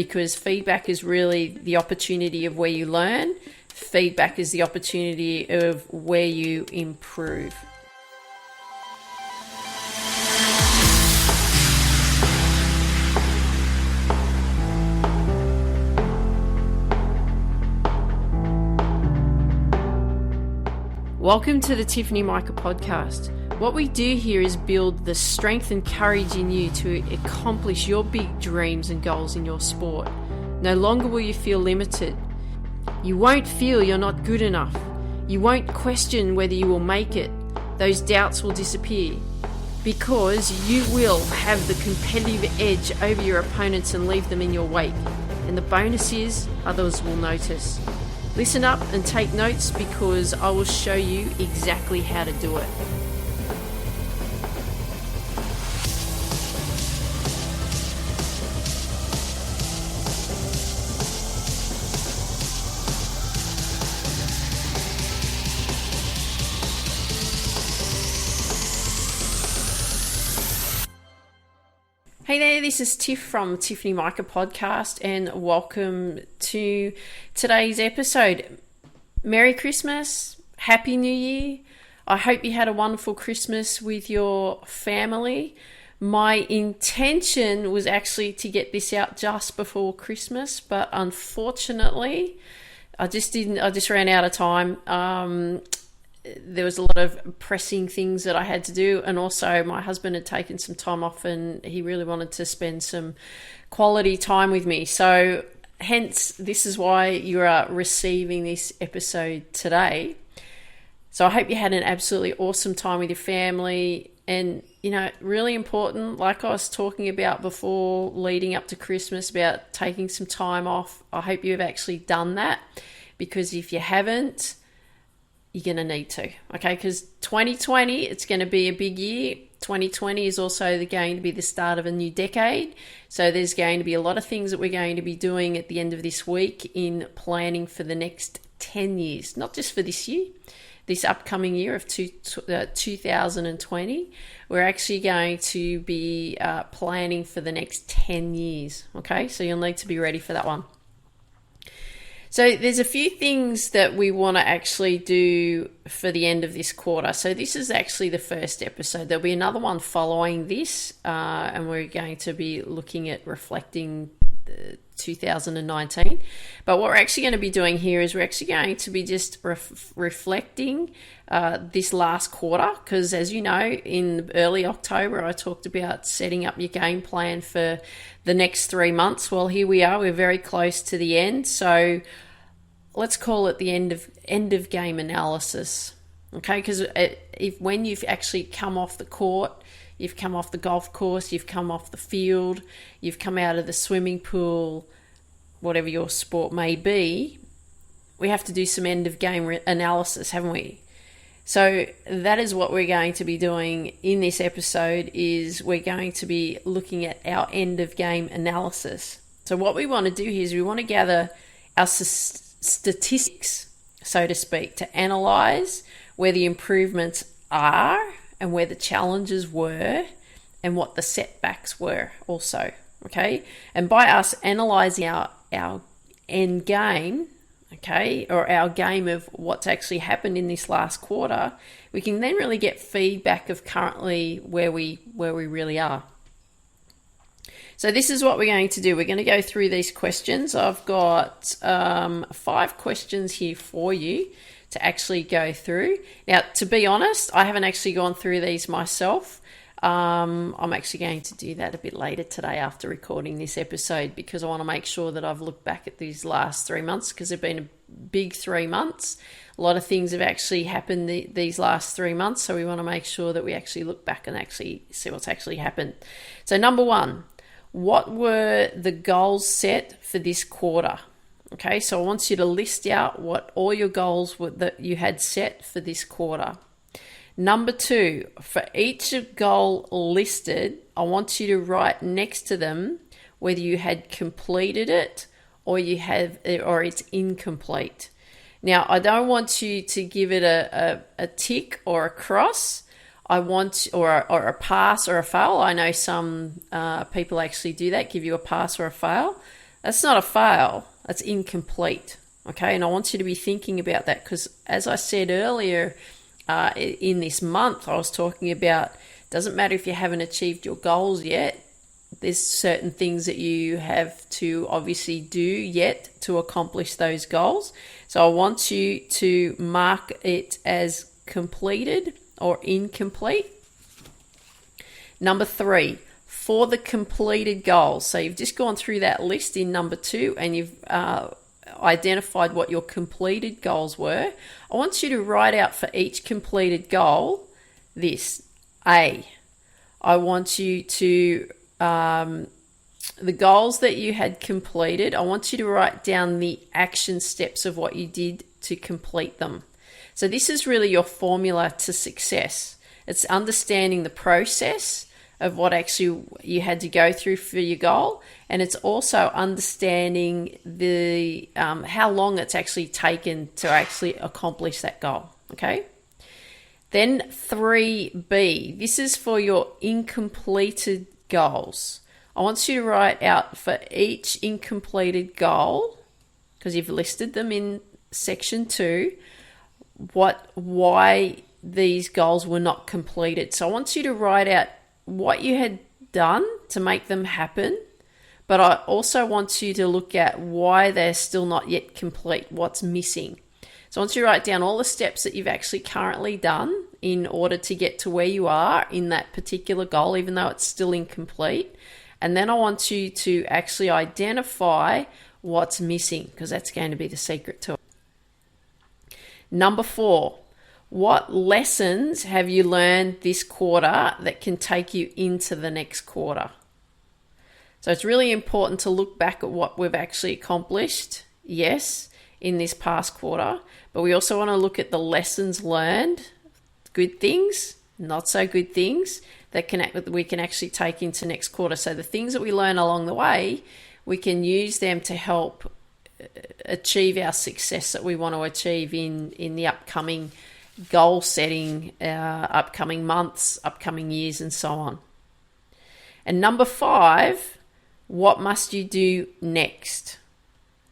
because feedback is really the opportunity of where you learn. Feedback is the opportunity of where you improve. Welcome to the Tiffany Micah podcast. What we do here is build the strength and courage in you to accomplish your big dreams and goals in your sport. No longer will you feel limited. You won't feel you're not good enough. You won't question whether you will make it. Those doubts will disappear because you will have the competitive edge over your opponents and leave them in your wake. And the bonus is others will notice. Listen up and take notes because I will show you exactly how to do it. Hey there, this is Tiff from Tiffany Micah Podcast and welcome to today's episode. Merry Christmas, Happy New Year. I hope you had a wonderful Christmas with your family. My intention was actually to get this out just before Christmas, but unfortunately, I just ran out of time. There was a lot of pressing things that I had to do, and also my husband had taken some time off and he really wanted to spend some quality time with me. So hence, this is why you are receiving this episode today. So I hope you had an absolutely awesome time with your family, and really important, like I was talking about before, leading up to Christmas, about taking some time off. I hope you have actually done that, because if you haven't, you're going to need to, okay? Because 2020, it's going to be a big year. 2020 is also going to be the start of a new decade. So there's going to be a lot of things that we're going to be doing at the end of this week in planning for the next 10 years, not just for this year, this upcoming year of 2020. We're actually going to be planning for the next 10 years, okay? So you'll need to be ready for that one. So there's a few things that we want to actually do for the end of this quarter. So this is actually the first episode. There'll be another one following this, and we're going to be looking at reflecting 2019. But what we're actually going to be doing here is we're actually going to be just reflecting this last quarter, because as you know, in early October, I talked about setting up your game plan for the next 3 months. Well, here we are. We're very close to the end. So let's call it the end of game analysis. Okay, because when you've actually come off the court, you've come off the golf course, you've come off the field, you've come out of the swimming pool, whatever your sport may be, we have to do some end of game analysis, haven't we? So that is what we're going to be doing in this episode. Is we're going to be looking at our end of game analysis. So what we want to do here is we want to gather our statistics, so to speak, to analyze where the improvements are and where the challenges were and what the setbacks were also, okay? And by us analysing our end game, okay, or our game of what's actually happened in this last quarter, we can then really get feedback of currently where we really are. So this is what we're going to do. We're going to go through these questions. I've got 5 questions here for you to actually go through. Now, to be honest, I haven't actually gone through these myself. I'm actually going to do that a bit later today after recording this episode, because I want to make sure that I've looked back at these last 3 months, because they've been a big 3 months. A lot of things have actually happened these last 3 months, so we want to make sure that we actually look back and actually see what's actually happened. So number 1, what were the goals set for this quarter? Okay, so I want you to list out what all your goals were that you had set for this quarter. Number 2, for each goal listed, I want you to write next to them whether you had completed it or it's incomplete. Now, I don't want you to give it a tick or a cross. I want or a pass or a fail. I know some people actually do that, give you a pass or a fail. That's not a fail, that's incomplete. Okay, and I want you to be thinking about that because, as I said earlier, in this month, I was talking about doesn't matter if you haven't achieved your goals yet. There's certain things that you have to obviously do yet to accomplish those goals. So I want you to mark it as completed or incomplete. Number 3, for the completed goals. So you've just gone through that list in number 2 and you've identified what your completed goals were. I want you to write out for each completed goal this. I want you to, the goals that you had completed, I want you to write down the action steps of what you did to complete them. So this is really your formula to success. It's understanding the process of what actually you had to go through for your goal, and it's also understanding the how long it's actually taken to actually accomplish that goal. Okay. Then 3B, this is for your incompleted goals. I want you to write out for each incompleted goal, because you've listed them in section 2, why these goals were not completed. So I want you to write out what you had done to make them happen, but I also want you to look at why they're still not yet complete, what's missing. So I want you to write down all the steps that you've actually currently done in order to get to where you are in that particular goal, even though it's still incomplete. And then I want you to actually identify what's missing, because that's going to be the secret to it. Number 4, what lessons have you learned this quarter that can take you into the next quarter? So it's really important to look back at what we've actually accomplished, yes, in this past quarter, but we also want to look at the lessons learned, good things, not so good things, that we can actually take into next quarter. So the things that we learn along the way, we can use them to help achieve our success that we want to achieve in the upcoming goal setting, upcoming months, upcoming years, and so on. And number 5, what must you do next?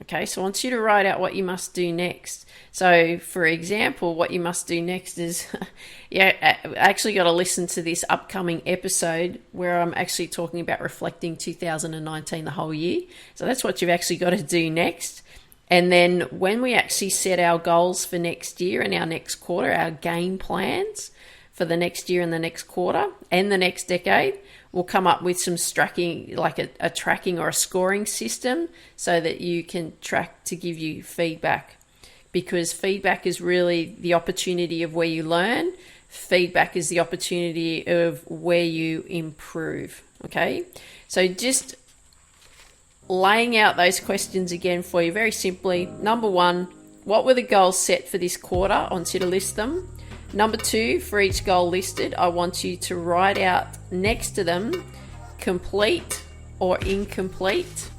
Okay, so I want you to write out what you must do next. So, for example, what you must do next is, I actually got to listen to this upcoming episode where I'm actually talking about reflecting 2019, the whole year. So that's what you've actually got to do next. And then when we actually set our goals for next year and our next quarter, our game plans for the next year and the next quarter and the next decade, we'll come up with some tracking, like a tracking or a scoring system so that you can track to give you feedback. Because feedback is really the opportunity of where you learn. Feedback is the opportunity of where you improve. Okay? So just laying out those questions again for you very simply. Number 1, what were the goals set for this quarter? I want you to list them. Number 2, for each goal listed, I want you to write out next to them complete or incomplete.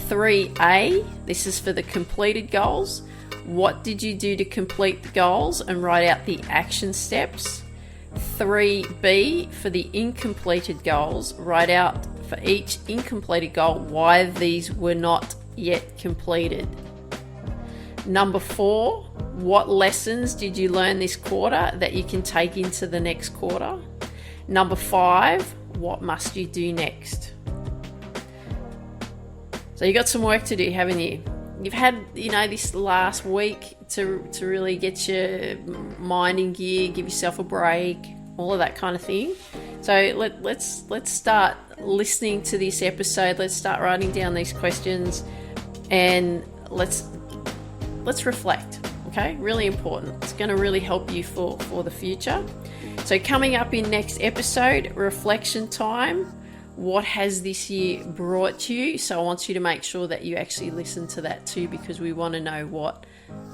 3A, this is for the completed goals. What did you do to complete the goals? And write out the action steps. 3B, for the incompleted goals, write out for each incompleted goal why these were not yet completed. Number 4, what lessons did you learn this quarter that you can take into the next quarter? Number 5, what must you do next? So you got some work to do, haven't you? You've had, this last week to really get your mind in gear, give yourself a break, all of that kind of thing. So let's start listening to this episode. Let's start writing down these questions, and let's reflect. Okay, really important. It's going to really help you for the future. So coming up in next episode, reflection time. What has this year brought you? So I want you to make sure that you actually listen to that too, because we want to know what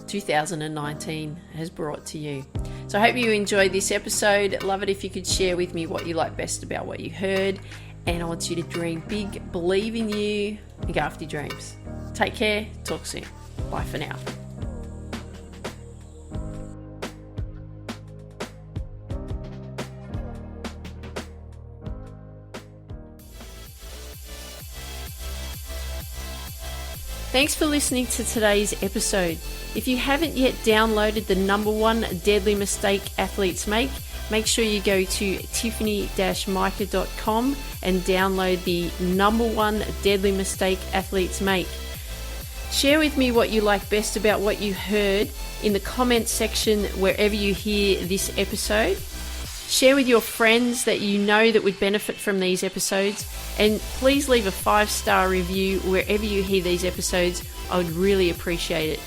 2019 has brought to you. So I hope you enjoyed this episode. Love it if you could share with me what you like best about what you heard. And I want you to dream big, believe in you, and go after your dreams. Take care. Talk soon. Bye for now. Thanks for listening to today's episode. If you haven't yet downloaded the #1 deadly mistake athletes make sure you go to tiffany-micah.com and download the #1 deadly mistake athletes make. Share with me what you like best about what you heard in the comments section wherever you hear this episode. Share with your friends that you know that would benefit from these episodes, and please leave a 5-star review wherever you hear these episodes. I would really appreciate it.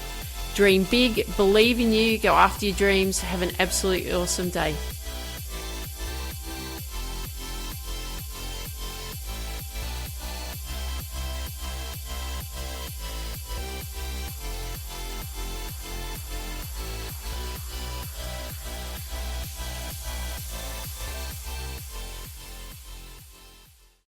Dream big, believe in you, go after your dreams, have an absolutely awesome day.